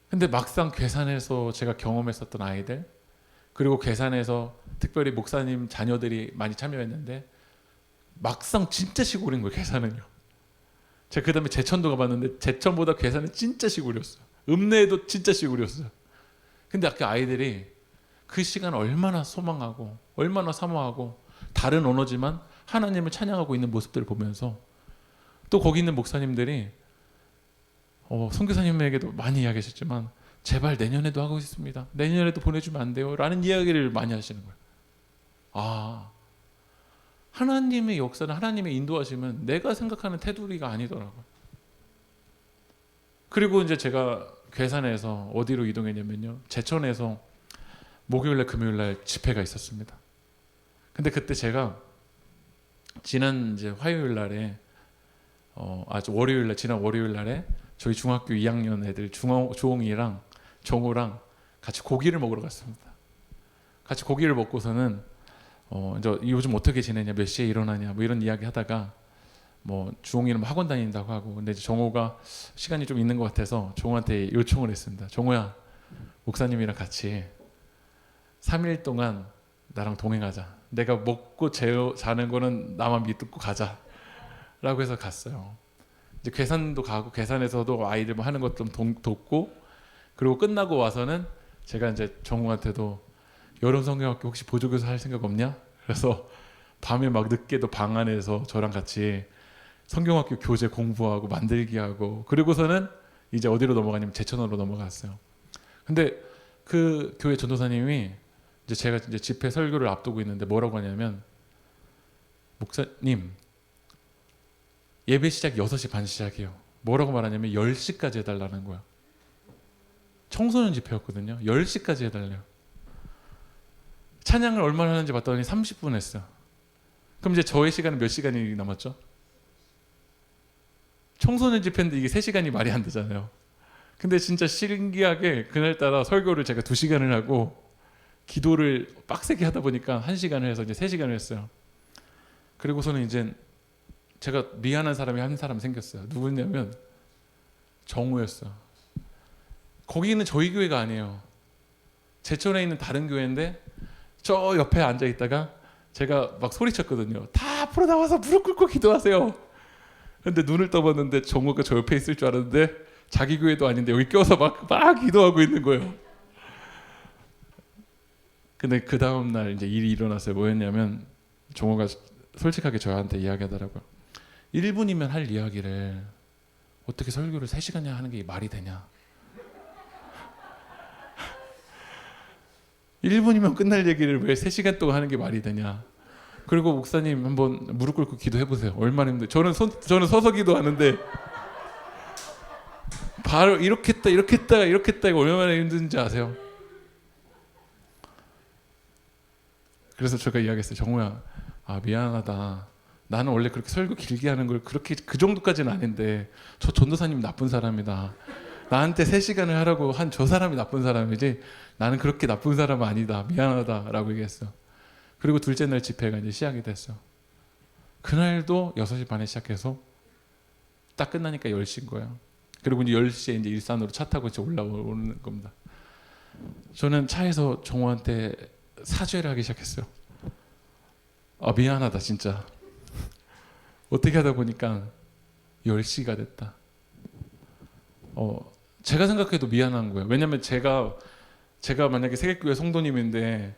근데 막상 괴산에서 제가 경험했었던 아이들 그리고 괴산에서 특별히 목사님 자녀들이 많이 참여했는데 막상 진짜 시골인 거예요. 괴산은요. 제가 그 다음에 제천도 가봤는데 제천보다 괴산은 진짜 시골이었어요. 읍내에도 진짜 시골이었어요. 근데 그 아이들이 그 시간 얼마나 소망하고 얼마나 사모하고 다른 언어지만 하나님을 찬양하고 있는 모습들을 보면서 또 거기 있는 목사님들이 선교사님에게도 많이 이야기하셨지만 제발 내년에도 하고 있습니다. 내년에도 보내주면 안 돼요? 라는 이야기를 많이 하시는 거예요. 아, 하나님의 역사는 하나님의 인도하심은 내가 생각하는 테두리가 아니더라고요. 그리고 이제 제가 괴산에서 어디로 이동했냐면요, 제천에서 목요일날 금요일날 집회가 있었습니다. 근데 그때 제가 지난 이제 화요일날에 월요일날, 지난 월요일날에 저희 중학교 2학년 애들 주홍이랑 정우랑 같이 고기를 먹으러 갔습니다. 같이 고기를 먹고서는 이제 요즘 어떻게 지내냐, 몇 시에 일어나냐, 뭐 이런 이야기 하다가 뭐 주홍이는 학원 다닌다고 하고, 근데 이제 정우가 시간이 좀 있는 것 같아서 정우한테 요청을 했습니다. 정우야, 목사님이랑 같이 3일 동안 나랑 동행하자. 내가 먹고 자는 거는 나만 믿고 가자. 라고 해서 갔어요. 이제 괴산도 가고, 괴산에서도 아이들 뭐 하는 것 좀 돕고, 그리고 끝나고 와서는 제가 이제 정우한테도 여름 성경학교 혹시 보조교사 할 생각 없냐? 그래서 밤에 막 늦게도 방 안에서 저랑 같이 성경학교 교재 공부하고 만들기 하고, 그리고서는 이제 어디로 넘어가냐면 제천으로 넘어갔어요. 근데 그 교회 전도사님이 이제 제가 이제 집회 설교를 앞두고 있는데 뭐라고 하냐면, 목사님, 예배 시작 6시 반 시작이에요. 뭐라고 말하냐면 10시까지 해달라는 거야. 청소년 집회였거든요. 10시까지 해달래요. 찬양을 얼마나 하는지 봤더니 30분 했어요. 그럼 이제 저의 시간은 몇 시간이 남았죠? 청소년 집회인데 이게 3시간이 말이 안 되잖아요. 근데 진짜 신기하게 그날따라 설교를 제가 2시간을 하고 기도를 빡세게 하다 보니까 1시간을 해서 이제 3시간을 했어요. 그리고서는 이제 제가 미안한 사람이 한 사람 생겼어요. 누구냐면 정우였어요. 거기는 저희 교회가 아니에요. 제천에 있는 다른 교회인데 저 옆에 앉아 있다가 제가 막 소리쳤거든요. 다 앞으로 나와서 무릎 꿇고 기도하세요. 근데 눈을 떠봤는데 정우가 저 옆에 있을 줄 알았는데 자기 교회도 아닌데 여기 껴서 막 기도하고 있는 거예요. 근데 그 다음날 이제 일이 일어났어요. 뭐였냐면 정우가 솔직하게 저한테 이야기하더라고요. 1분이면 할 이야기를 어떻게 설교를 3시간이나 하는 게 말이 되냐. 1분이면 끝날 얘기를 왜 3시간 동안 하는 게 말이 되냐. 그리고 목사님 한번 무릎 꿇고 기도해보세요. 얼마나 힘들어요. 저는 서서 기도하는데 바로 이렇게 했다 이거 얼마나 힘든지 아세요? 그래서 제가 이야기했어요. 정우야, 미안하다. 나는 원래 그렇게 설교 길게 하는 걸 그렇게 그 정도까지는 아닌데 저 전도사님 나쁜 사람이다. 나한테 3시간을 하라고 한 저 사람이 나쁜 사람이지 나는 그렇게 나쁜 사람은 아니다. 미안하다라고 얘기했어. 그리고 둘째 날 집회가 이제 시작이 됐어. 그날도 6시 반에 시작해서 딱 끝나니까 10시인 거예요. 그리고 이제 10시에 이제 일산으로 차 타고 이제 올라오는 겁니다. 저는 차에서 정우한테 사죄를 하기 시작했어요. 미안하다 진짜. 어떻게 하다 보니까 10시가 됐다. 제가 생각해도 미안한 거예요. 왜냐면 제가 만약에 세계교회 성도님인데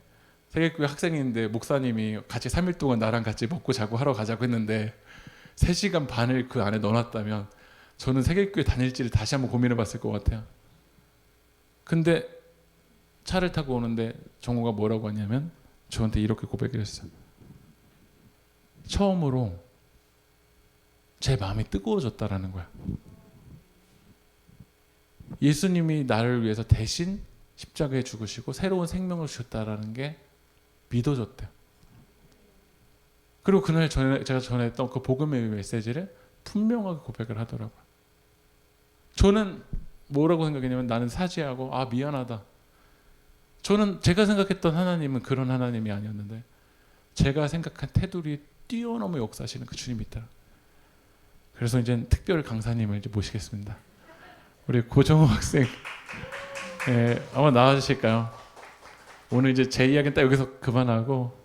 세계교회 학생인데 목사님이 같이 3일 동안 나랑 같이 먹고 자고 하러 가자고 했는데 3시간 반을 그 안에 넣어놨다면 저는 세계교회 다닐지를 다시 한번 고민해 봤을 것 같아요. 근데 차를 타고 오는데 정우가 뭐라고 하냐면 저한테 이렇게 고백을 했어요. 처음으로 제 마음이 뜨거워졌다라는 거야. 예수님이 나를 위해서 대신 십자가에 죽으시고 새로운 생명을 주셨다라는 게 믿어졌대요. 그리고 그날 제가 전했던 그 복음의 메시지를 분명하게 고백을 하더라고요. 저는 뭐라고 생각했냐면 나는 사죄하고 미안하다. 저는 제가 생각했던 하나님은 그런 하나님이 아니었는데 제가 생각한 테두리 뛰어넘어 역사하시는 그 주님이 있더라. 그래서 이제 특별 강사님을 이제 모시겠습니다. 우리 고정호 학생, 아마 나와주실까요? 오늘 이제 제 이야기는 딱 여기서 그만하고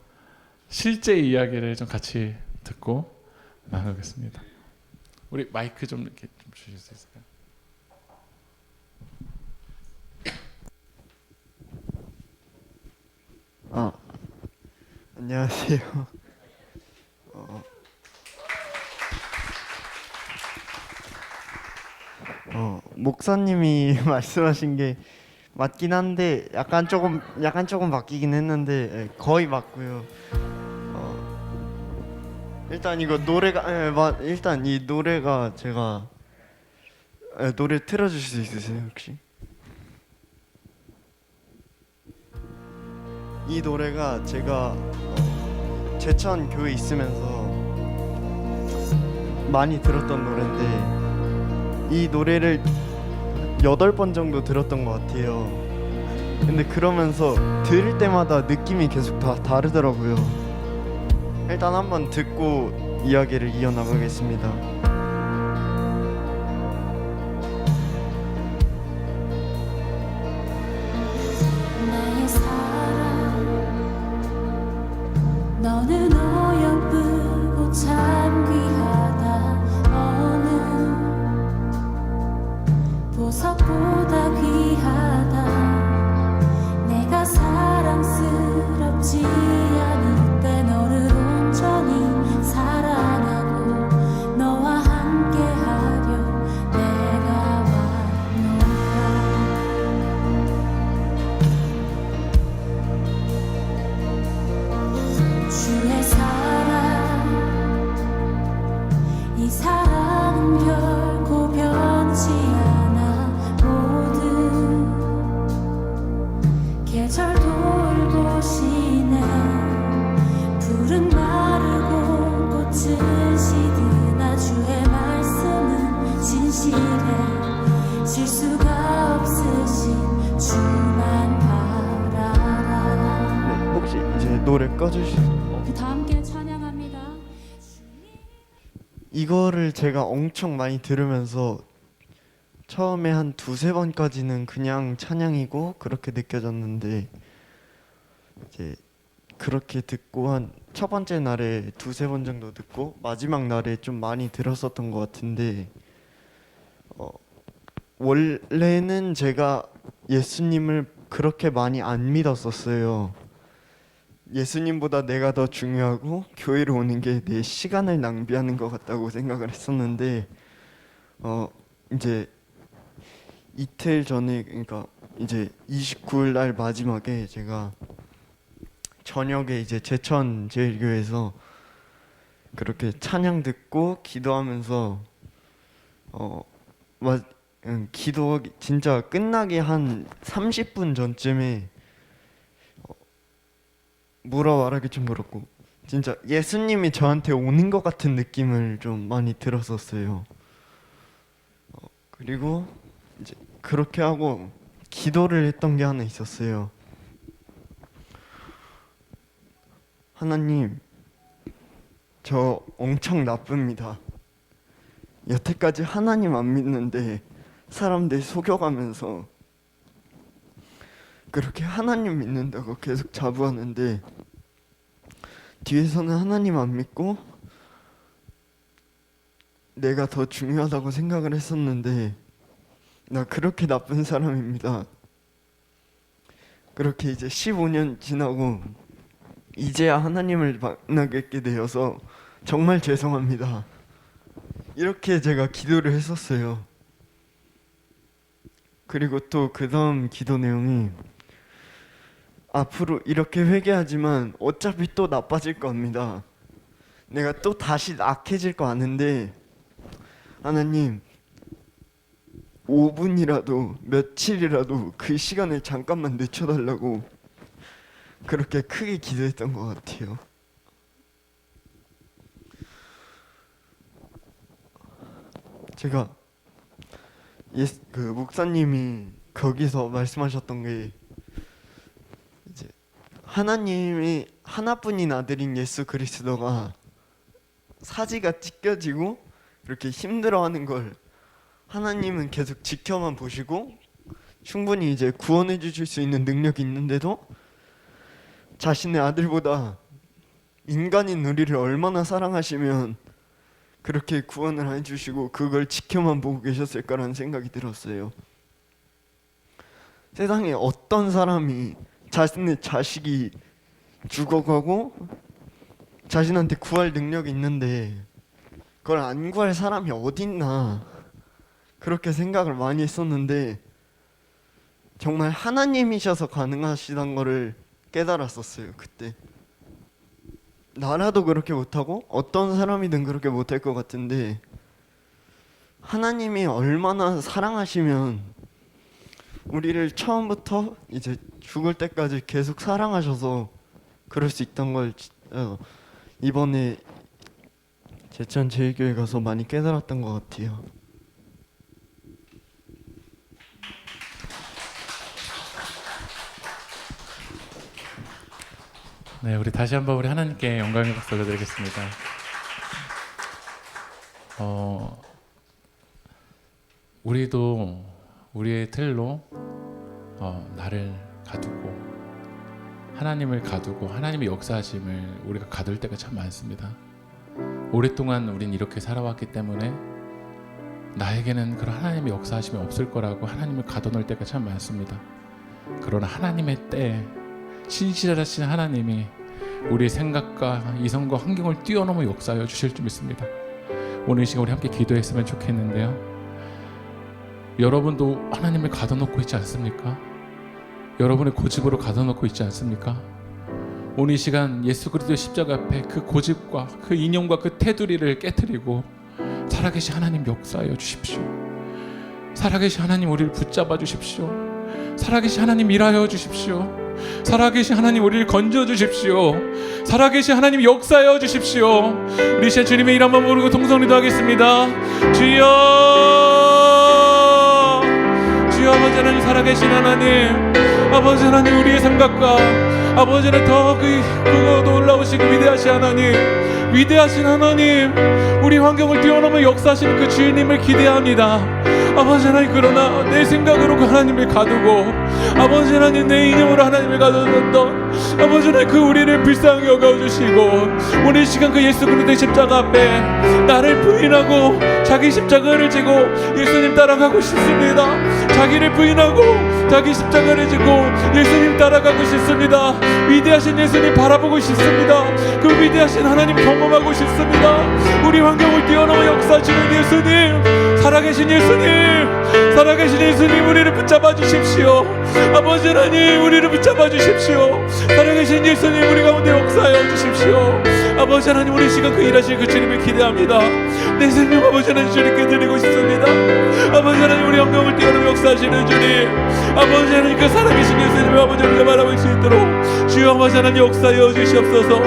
실제 이야기를 좀 같이 듣고 나누겠습니다. 우리 마이크 좀 이렇게 좀 주실 수 있을까요? 안녕하세요. 목사님이 말씀하신 게 맞긴 한데 약간 조금 바뀌긴 했는데 거의 맞고요. 일단 이거 노래가 일단 이 노래가 제가 노래 틀어주실 수 있으세요 혹시? 이 노래가 제가 제천 교회 있으면서 많이 들었던 노래인데 이 노래를 8번 정도 들었던 것 같아요. 근데 그러면서 들을 때마다 느낌이 계속 다 다르더라고요. 일단 한번 듣고 이야기를 이어나가겠습니다. 나의 사랑 너는 어여쁘고 참 귀하다. 어느 보석보다 귀하다. 내가 사랑스럽지 않을 때 너를 온전히 사랑하고 너와 함께하려 내가 왔노라. 주의 사랑 이 사랑은 결코 변치 않아. 모든 계절 돌고 시네. 푸른 마르고 꽃은 시드나 주의 말씀은 진실해. 실수가 없으신 주만 바라라. 네, 혹시 이제 노래 꺼주실? 다 함께 찬양합니다. 이거를 제가 엄청 많이 들으면서 처음에 한 두세 번까지는 그냥 찬양이고 그렇게 느껴졌는데 이제 그렇게 듣고 한 첫 번째 날에 두세 번 정도 듣고 마지막 날에 좀 많이 들었었던 것 같은데 원래는 제가 예수님을 그렇게 많이 안 믿었었어요. 예수님보다 내가 더 중요하고 교회를 오는 게 내 시간을 낭비하는 것 같다고 생각을 했었는데 이제 이틀 전에 그러니까 이제 29일 날 마지막에 제가 저녁에 이제 제천 제일교회에서 그렇게 찬양 듣고 기도하면서 기도 진짜 끝나기 한 30분 전쯤에 뭐라 말하기 좀 그렇고 진짜 예수님이 저한테 오는 것 같은 느낌을 좀 많이 들었었어요. 그리고 이제 그렇게 하고 기도를 했던 게 하나 있었어요. 하나님, 저 엄청 나쁩니다. 여태까지 하나님 안 믿는데 사람들 속여가면서 그렇게 하나님 믿는다고 계속 자부하는데 뒤에서는 하나님 안 믿고 내가 더 중요하다고 생각을 했었는데 나 그렇게 나쁜 사람입니다. 그렇게 이제 15년 지나고 이제야 하나님을 만나게 되어서 정말 죄송합니다. 이렇게 제가 기도를 했었어요. 그리고 또 그 다음 기도 내용이 앞으로 이렇게 회개하지만 어차피 또 나빠질 겁니다. 내가 또 다시 악해질 거 아는데 하나님 5분이라도 며칠이라도 그 시간을 잠깐만 늦춰달라고 그렇게 크게 기도했던 것 같아요. 제가 그 목사님이 거기서 말씀하셨던 게 이제 하나님이 하나뿐인 아들인 예수 그리스도가 사지가 찢겨지고 이렇게 힘들어하는 걸 하나님은 계속 지켜만 보시고 충분히 이제 구원해 주실 수 있는 능력이 있는데도 자신의 아들보다 인간인 우리를 얼마나 사랑하시면 그렇게 구원을 해주시고 그걸 지켜만 보고 계셨을까라는 생각이 들었어요. 세상에 어떤 사람이 자신의 자식이 죽어가고 자신한테 구할 능력이 있는데 그걸 안 구할 사람이 어딨나. 그렇게 생각을 많이 했었는데 정말 하나님이셔서 가능하시단 거를 깨달았었어요. 그때 나라도 그렇게 못하고 어떤 사람이든 그렇게 못할 것 같은데 하나님이 얼마나 사랑하시면 우리를 처음부터 이제 죽을 때까지 계속 사랑하셔서 그럴 수 있던 걸 이번에 제천 제일교회 가서 많이 깨달았던 것 같아요. 네, 우리 다시 한번 우리 하나님께 영광의 박수 올려드리겠습니다. 우리도 우리의 틀로 나를 가두고 하나님을 가두고 하나님의 역사하심을 우리가 가둘 때가 참 많습니다. 오랫동안 우린 이렇게 살아왔기 때문에 나에게는 그런 하나님의 역사하심이 없을 거라고 하나님을 가둬놓을 때가 참 많습니다. 그러나 하나님의 때에 신실하신 하나님이 우리의 생각과 이성과 환경을 뛰어넘어 역사하여 주실 줄 믿습니다. 오늘 이 시간 우리 함께 기도했으면 좋겠는데요. 여러분도 하나님을 가둬놓고 있지 않습니까? 여러분의 고집으로 가둬놓고 있지 않습니까? 오늘 이 시간 예수 그리스도의 십자가 앞에 그 고집과 그 인용과 그 테두리를 깨트리고 살아계신 하나님 역사하여 주십시오. 살아계신 하나님 우리를 붙잡아 주십시오. 살아계신 하나님 일하여 주십시오. 살아계신 하나님 우리를 건져 주십시오. 살아계신 하나님 역사하여 주십시오. 우리 시간 주님의 이름 한번 부르고 동성리도 하겠습니다. 주여, 주여. 아버지 하나님, 살아계신 하나님, 아버지 하나님, 우리의 생각과 아버지 하나님 더 그거 놀라우시고 위대하신 하나님, 위대하신 하나님, 우리 환경을 뛰어넘어 역사하시는 그 주님을 기대합니다. 아버지 하나님, 그러나 내 생각으로 그 하나님을 가두고 아버지 하나님 내 인형으로 하나님을 가둬뒀던 아버지 하나님 그 우리를 불쌍히 여겨주시고 오늘 이 시간 그 예수 그리스도의 십자가 앞에 나를 부인하고 자기 십자가를 지고 예수님 따라가고 싶습니다. 자기를 부인하고 자기 십자가를 지고 예수님 따라가고 싶습니다. 위대하신 예수님 바라보고 싶습니다. 그 위대하신 하나님 경험하고 싶습니다. 우리 환경을 뛰어넘어 역사하시는 예수님, 살아계신 예수님, 살아계신 예수님, 우리를 붙잡아 주십시오. 아버지 하나님, 우리를 붙잡아 주십시오. 살아계신 예수님, 우리 가운데 역사하여 주십시오. 아버지 하나님, 우리 시간 그 일하실 그 주님을 기대합니다. 내 생명 아버지 하나님 주님께 드리고 싶습니다. 아버지 하나님, 우리 환경을 뛰어넘어 역사하시는 주님, 아버지 하나님 그 살아계신 예수님을 아버지 하나님 바라볼 수 있도록 주여 아버지 하나님 역사하여 주시옵소서.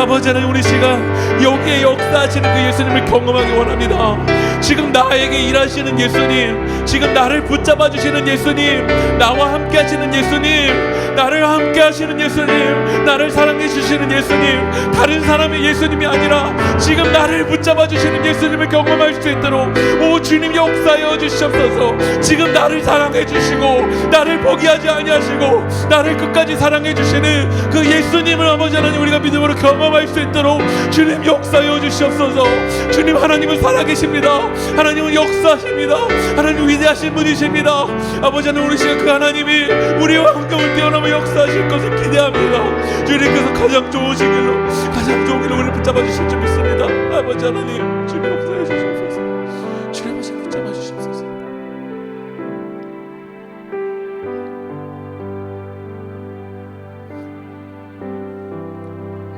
아버지 하나님, 우리 시간 여기에 역사하시는 그 예수님을 경험하기 원합니다. 지금 나에게 일하시는 예수님, 지금 나를 붙잡아 주시는 예수님, 나와 함께 하시는 예수님, 나를 함께 하시는 예수님, 나를 사랑해 주시는 예수님, 다른 사람의 예수님이 아니라 지금 나를 붙잡아 주시는 예수님을 경험할 수 있도록 오 주님 역사하여 주시옵소서. 지금 나를 사랑해 주시고 나를 포기하지 아니하시고 나를 끝까지 사랑해 주시는 그 예수님을 아버지 하나님 우리가 믿음으로 경험할 수 있도록 주님 역사하여 주시옵소서. 주님, 하나님은 살아계십니다. 하나님은 역사하십니다. 하나님 위대하신 분이십니다. 아버지 하나님, 우리 시간 그 하나님이 우리와 환경을 뛰어넘어 역사하실 것을 기대합니다. 주님께서 가장 좋으신 길로, 가장 좋은 길로 우리를 붙잡아 주실 줄 믿습니다. 아버지 하나님, 주님 역사해 주시옵소서. 주님 아버지 붙잡아 주시옵소서.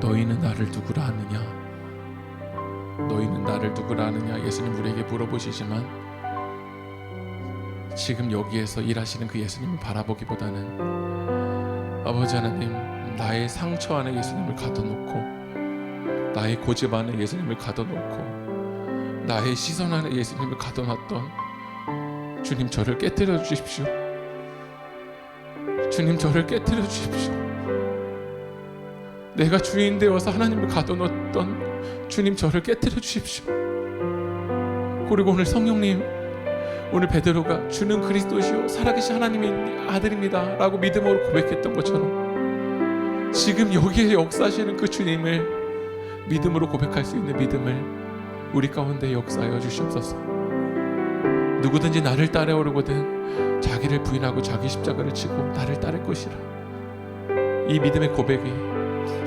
너희는 나를 누구라 하느냐? 너희는 나를 누구라 하느냐? 예수님 우리에게 물어보시지만 지금 여기에서 일하시는 그 예수님을 바라보기보다는 아버지 하나님, 나의 상처 안에 예수님을 가둬놓고 나의 고집 안에 예수님을 가둬놓고 나의 시선 안에 예수님을 가둬놨던 주님, 저를 깨뜨려 주십시오. 주님, 저를 깨뜨려 주십시오. 내가 주인 되어서 하나님을 가둬놓던 주님, 저를 깨뜨려 주십시오. 그리고 오늘 성령님, 오늘 베드로가 주는 그리스도시요 살아계신 하나님의 아들입니다 라고 믿음으로 고백했던 것처럼 지금 여기에 역사하시는 그 주님을 믿음으로 고백할 수 있는 믿음을 우리 가운데 역사하여 주시옵소서. 누구든지 나를 따라오려거든 자기를 부인하고 자기 십자가를 지고 나를 따를 것이라. 이 믿음의 고백이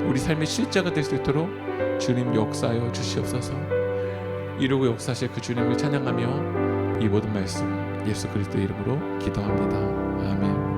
우리 삶의 실제가 될 수 있도록 주님 역사하여 주시옵소서. 이루고 역사하실 그 주님을 찬양하며 이 모든 말씀 예수 그리스도 이름으로 기도합니다. 아멘.